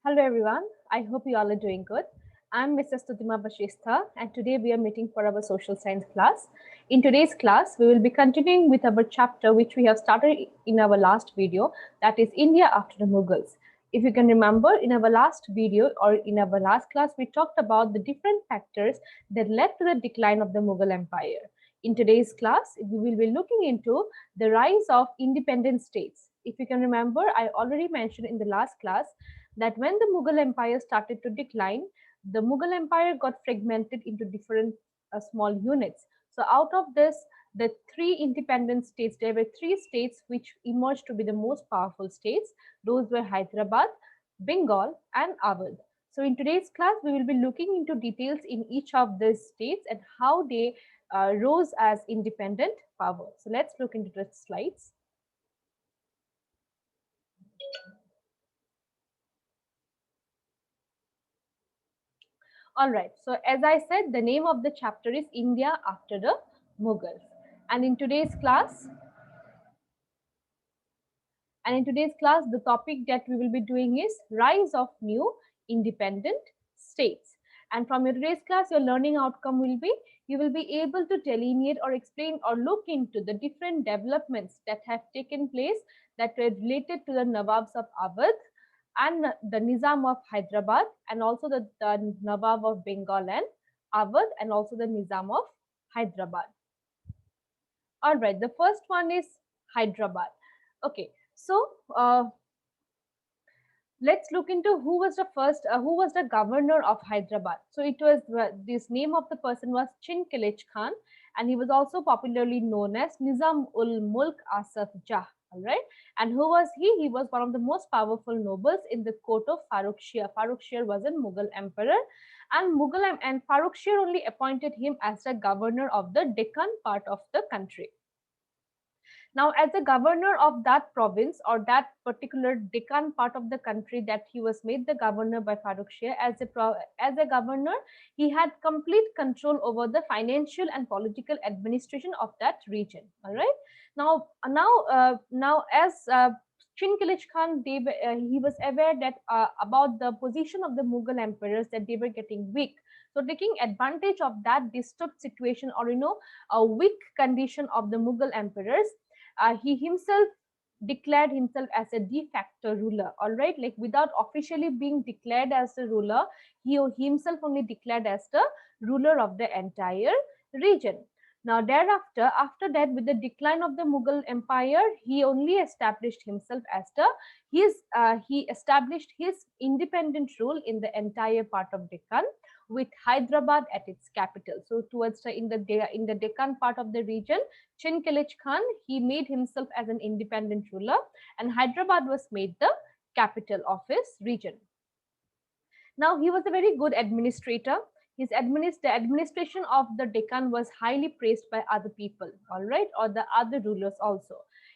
Hello everyone, I hope you all are doing good. I'm Mrs. Tutima Bashistha and today we are meeting for our social science class. In today's class, we will be continuing with our chapter which we have started in our last video, that is India after the Mughals. If you can remember, in our last video or in our last class, we talked about the different factors that led to the decline of the Mughal Empire. In today's class, we will be looking into the rise of independent states. If you can remember, I already mentioned in the last class that when the Mughal Empire started to decline, the Mughal Empire got fragmented into different small units. So, out of this, the three independent states, there were three states which emerged to be the most powerful states. Those were Hyderabad, Bengal, and Awadh. So, in today's class, we will be looking into details in each of these states and how they rose as independent power. So, let's look into the slides. All right. So, as I said, the name of the chapter is India after the Mughals. And in today's class, the topic that we will be doing is rise of new independent states. And from your today's class, your learning outcome will be you will be able to delineate or explain or look into the different developments that have taken place that were related to the Nawabs of Awadh and the Nizam of Hyderabad and also the Nawab of Bengal and Awadh and also the Nizam of Hyderabad. All right, the first one is Hyderabad. Okay, so let's look into who was the governor of Hyderabad. So it was this name of the person was Chin Khalej Khan, and he was also popularly known as Nizam ul Mulk Asaf Jah. All right, and who was he? He was one of the most powerful nobles in the court of Farrukh Shah. Farrukh Shah was a Mughal emperor, and Farrukh Shah only appointed him as the governor of the Deccan part of the country. Now, as a governor of that province or that particular Deccan part of the country that he was made the governor by Farrukh Shah, as a governor, he had complete control over the financial and political administration of that region. All right. Now, as Chin Khalij Khan, he was aware that about the position of the Mughal emperors that they were getting weak. So, taking advantage of that disturbed situation or a weak condition of the Mughal emperors, he himself declared himself as a de facto ruler, all right, like without officially being declared as the ruler, he himself only declared as the ruler of the entire region. Now thereafter, after that, with the decline of the Mughal empire, he only established himself as he established his independent rule in the entire part of Deccan, with Hyderabad at its capital. So towards in the Deccan part of the region, Chin Khalij Khan, he made himself as an independent ruler, and Hyderabad was made the capital of his region. Now, he was a very good administrator. The administration of the Deccan was highly praised by other people, all right, or the other rulers also.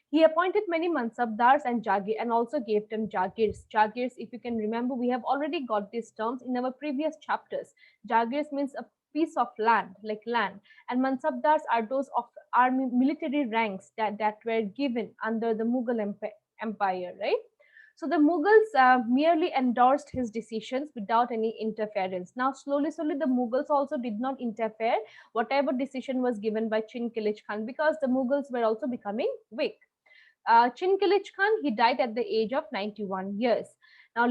He appointed many mansabdars and jagir and also gave them jagirs. Jagirs, if you can remember, we have already got these terms in our previous chapters. Jagirs means a piece of land, like land, and mansabdars are those of army military ranks that were given under the Mughal empire, right? So the Mughals merely endorsed his decisions without any interference. Now, slowly, the Mughals also did not interfere whatever decision was given by Chin Khalij Khan, because the Mughals were also becoming weak. Chin Khalij Khan, he died at the age of 91 years. Now,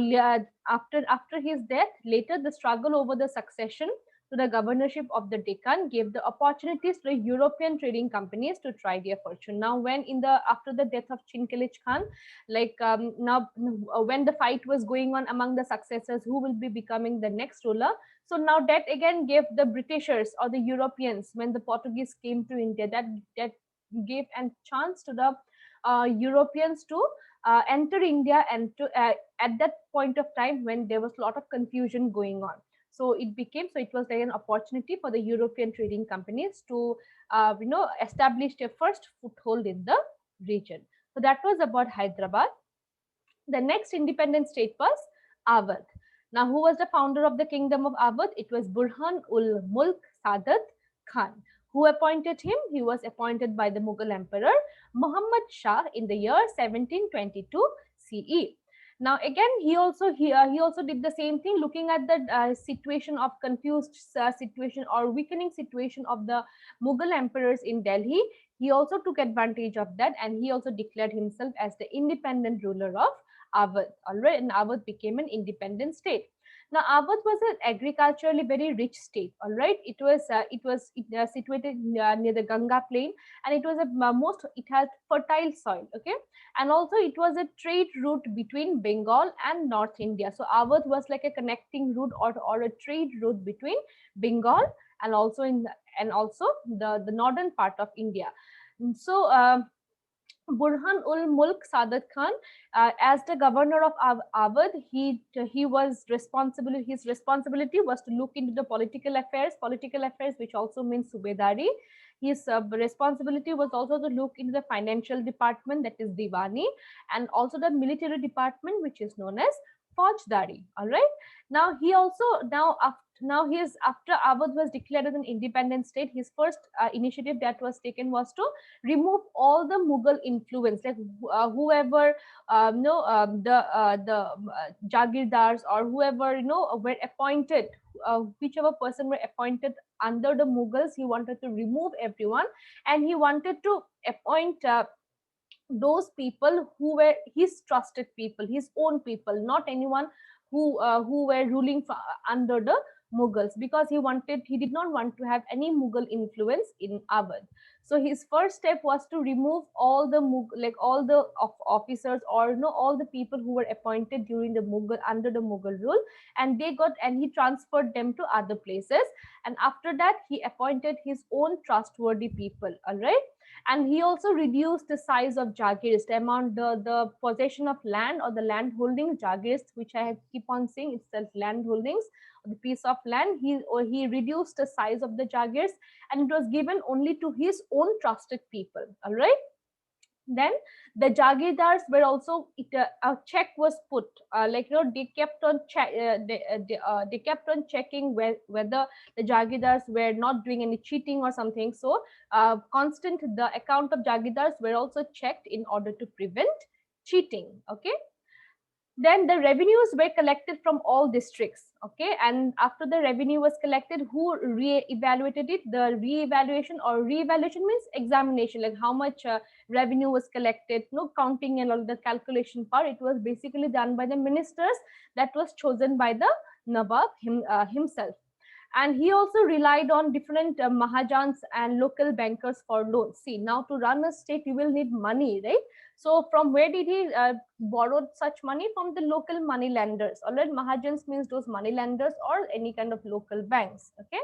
after his death, later the struggle over the succession to the governorship of the Deccan gave the opportunities to European trading companies to try their fortune. Now, when in the after the death of Chin Khalij Khan, when the fight was going on among the successors, who will be becoming the next ruler? So now that again gave the Britishers or the Europeans, when the Portuguese came to India, that gave a chance to the Europeans to enter India, and to at that point of time when there was a lot of confusion going on. So it was like an opportunity for the European trading companies to establish their first foothold in the region. So that was about Hyderabad. The next independent state was Awadh. Now, who was the founder of the kingdom of Awadh? It was Burhan ul Mulk Sadat Khan. Who appointed him? He was appointed by the Mughal emperor Muhammad Shah in the year 1722 CE. Now again, he also did the same thing, looking at the situation of confused situation or weakening situation of the Mughal emperors in Delhi. He also took advantage of that, and he also declared himself as the independent ruler of Awadh. Alright, and Awadh became an independent state. Now Awadh was an agriculturally very rich state. Alright, it was situated near the Ganga plain, and it was a most it had fertile soil. Okay, and also it was a trade route between Bengal and North India. So Awadh was like a connecting route, or a trade route between Bengal and also the northern part of India. So Burhan ul Mulk Sadat Khan, as the governor of Awadh, his responsibility was to look into the political affairs, which also means subedari. His responsibility was also to look into the financial department, that is Diwani, and also the military department, which is known as Faujdari. All right. Now he also now his after Awadh was declared as an independent state, his first initiative that was taken was to remove all the Mughal influence, like whoever the Jagirdars, or whoever were appointed, whichever person were appointed under the Mughals. He wanted to remove everyone, and he wanted to appoint those people who were his trusted people, his own people, not anyone who were ruling under the Mughals, because he did not want to have any Mughal influence in Awadh. So his first step was to remove all the all the officers, or all the people who were appointed during the Mughal under the Mughal rule, and he transferred them to other places. And after that, he appointed his own trustworthy people. All right, and he also reduced the size of jagirs, the amount, the possession of land, or the land holdings, jagirs, which I have keep on saying itself, land holdings, the piece of land. He reduced the size of the jagirs, and it was given only to his own trusted people. All right. Then the Jagirdars were also, a check was put, they kept on they kept on checking whether the Jagirdars were not doing any cheating or something. So constant the account of Jagirdars were also checked in order to prevent cheating. Okay, then the revenues were collected from all districts. Okay, and after the revenue was collected, who re-evaluated it? The re-evaluation, or re-evaluation means examination, like how much revenue was collected, no counting and all the calculation part. It was basically done by the ministers that was chosen by the Nawab himself. And he also relied on different mahajans and local bankers for loans. See, now to run a state, you will need money, right? So from where did he borrow such money? From the local money lenders. Alright, mahajans means those money lenders or any kind of local banks. Okay,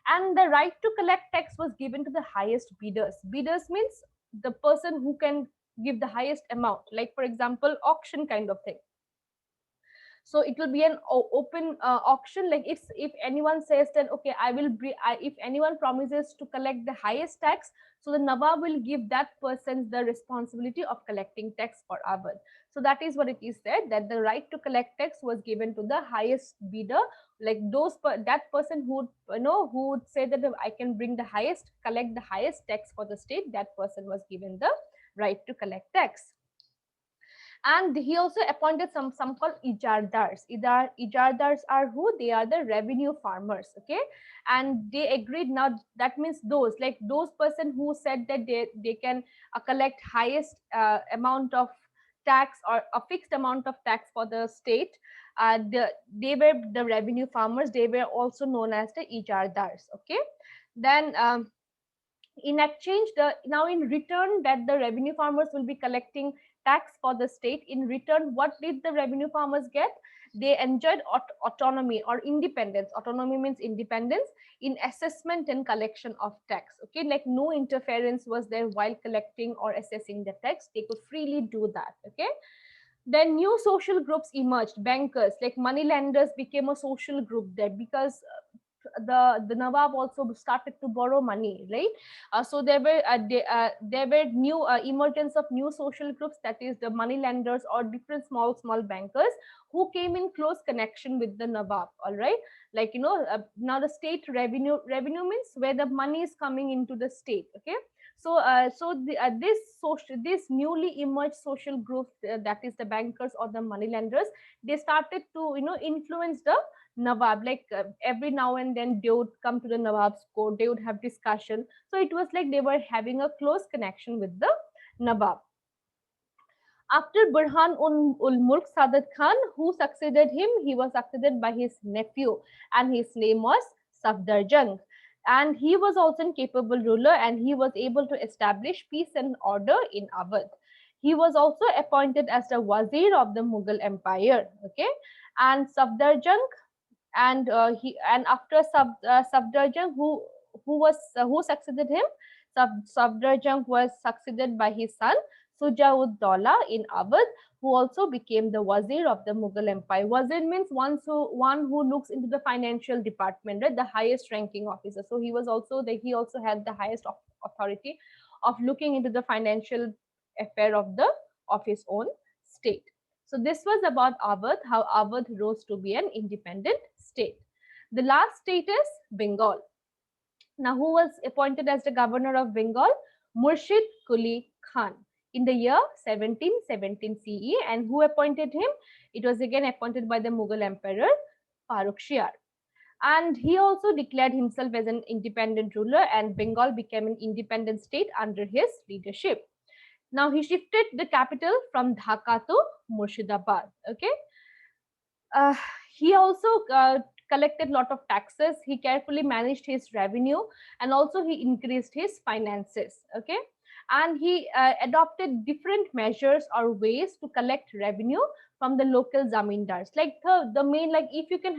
and the right to collect tax was given to the highest bidders. Bidders means the person who can give the highest amount, like for example auction kind of thing. So it will be an open auction. Like if anyone says that, okay, if anyone promises to collect the highest tax, so the Nawab will give that person the responsibility of collecting tax for Awadh. So that is what it is said, that the right to collect tax was given to the highest bidder, like that person who who would say that I can collect the highest tax for the state, that person was given the right to collect tax. And he also appointed some called ijardars. Ijardars are who? They are the revenue farmers. Okay, and they agreed. Now that means those person who said that they can collect highest amount of tax, or a fixed amount of tax for the state. They were the revenue farmers. They were also known as the ijardars. Okay, then in exchange, now in return that the revenue farmers will be collecting tax for the state, in return what did the revenue farmers get? They enjoyed autonomy or independence. Autonomy means independence in assessment and collection of tax. Okay, like no interference was there while collecting or assessing the tax. They could freely do that. Okay, then new social groups emerged. Bankers, like money lenders, became a social group there, because the Nawab also started to borrow money, right? So there were new emergence of new social groups, that is the money lenders or different small bankers who came in close connection with the Nawab. All right, like now the state revenue means where the money is coming into the state. Okay, This newly emerged social group, that is the bankers or the moneylenders, they started to influence the Nawab. Like every now and then they would come to the Nawab's court, they would have discussion. So it was like they were having a close connection with the Nawab. After Burhan ul Mulk Sadat Khan, who succeeded him, he was succeeded by his nephew, and his name was Safdarjung. And he was also a capable ruler, and he was able to establish peace and order in Awadh. He was also appointed as the Wazir of the Mughal Empire. Okay, and Safdarjung, and after Safdarjung, who succeeded him, Safdarjung was succeeded by his son Sujauddaulah in Awadh, who also became the Wazir of the Mughal Empire. Wazir means one who looks into the financial department, right? The highest ranking officer. So he also had the highest authority of looking into the financial affair of his own state. So this was about Awadh, how Awadh rose to be an independent state. The last state is Bengal. Now, who was appointed as the governor of Bengal? Murshid Quli Khan in the year 1717 CE. And who appointed him? It was again appointed by the Mughal Emperor Farrukh Shiar. And he also declared himself as an independent ruler, and Bengal became an independent state under his leadership. Now he shifted the capital from Dhaka to Murshidabad. Okay. Uh, he also collected a lot of taxes. He carefully managed his revenue, and also he increased his finances. Okay, and he adopted different measures or ways to collect revenue from the local zamindars. Like the main, like if you can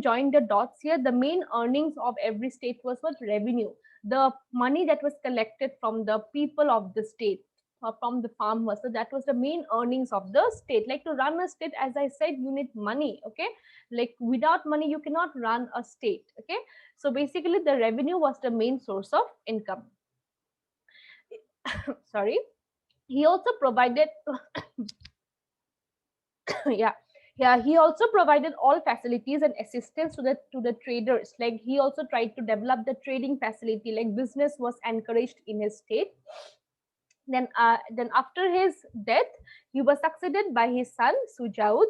join the dots here, the main earnings of every state was what? Revenue, the money that was collected from the people of the state, from the farmers. So that was the main earnings of the state. Like to run a state, as I said, you need money. Okay, like without money you cannot run a state. Okay, so basically the revenue was the main source of income. Sorry. He also provided yeah, he also provided all facilities and assistance to the traders. Like he also tried to develop the trading facility, like business was encouraged in his state. Then after his death, he was succeeded by his son Sujauddin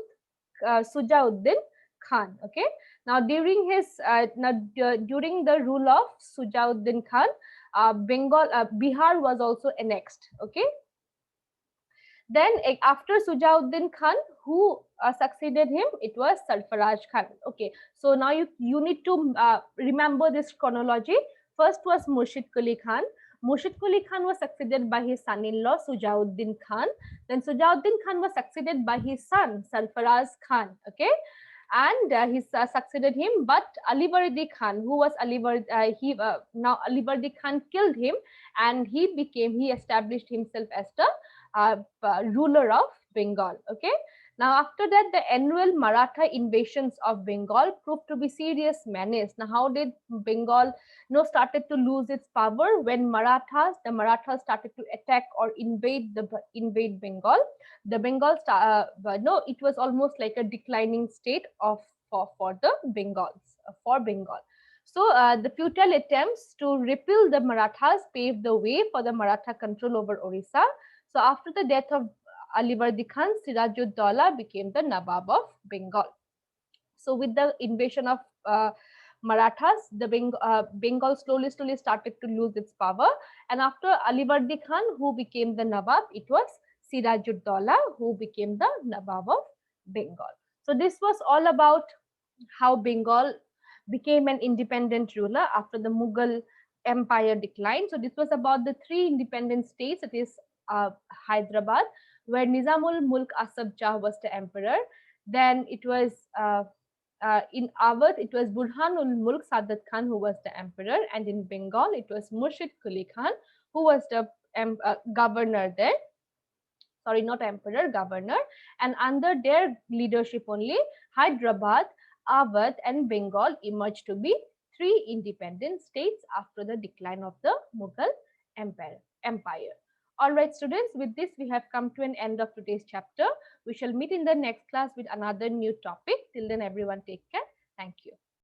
Khan. Okay. Now during the rule of Sujauddin Khan, Bihar was also annexed. Okay. Then after Sujauddin Khan, who succeeded him, it was Sarfaraz Khan. Okay, so now you need to remember this chronology. First was Murshid Quli Khan. Murshid Quli Khan was succeeded by his son-in-law Sujauddin Khan. Then Sujauddin Khan was succeeded by his son Sarfaraz Khan. Okay, and he succeeded him. But Alivardi Khan, who was now Alivardi Khan killed him, and he established himself as the ruler of Bengal. Okay. Now, after that, the annual Maratha invasions of Bengal proved to be serious menace. Now, how did Bengal, started to lose its power? When the Marathas started to attack or invade Bengal. The it was almost like a declining state for the Bengal. So, the futile attempts to repel the Marathas paved the way for the Maratha control over Orissa. So after the death of Alivardi Khan, Sirajuddaulah became the Nawab of Bengal. So with the invasion of Marathas, the Bengal slowly started to lose its power. And after Alivardi Khan, who became the Nawab, it was Sirajuddaulah who became the Nawab of Bengal. So this was all about how Bengal became an independent ruler after the Mughal Empire declined. So this was about the three independent states. It is Hyderabad, where Nizamul Mulk Asaf Jah was the emperor. Then it was in Awadh, it was Burhanul Mulk Sadat Khan who was the emperor, and in Bengal, it was Murshid Quli Khan who was the governor there. Sorry, not emperor, governor. And under their leadership only, Hyderabad, Awadh, and Bengal emerged to be three independent states after the decline of the Mughal Empire. All right, students, with this, we have come to an end of today's chapter. We shall meet in the next class with another new topic. Till then, everyone take care. Thank you.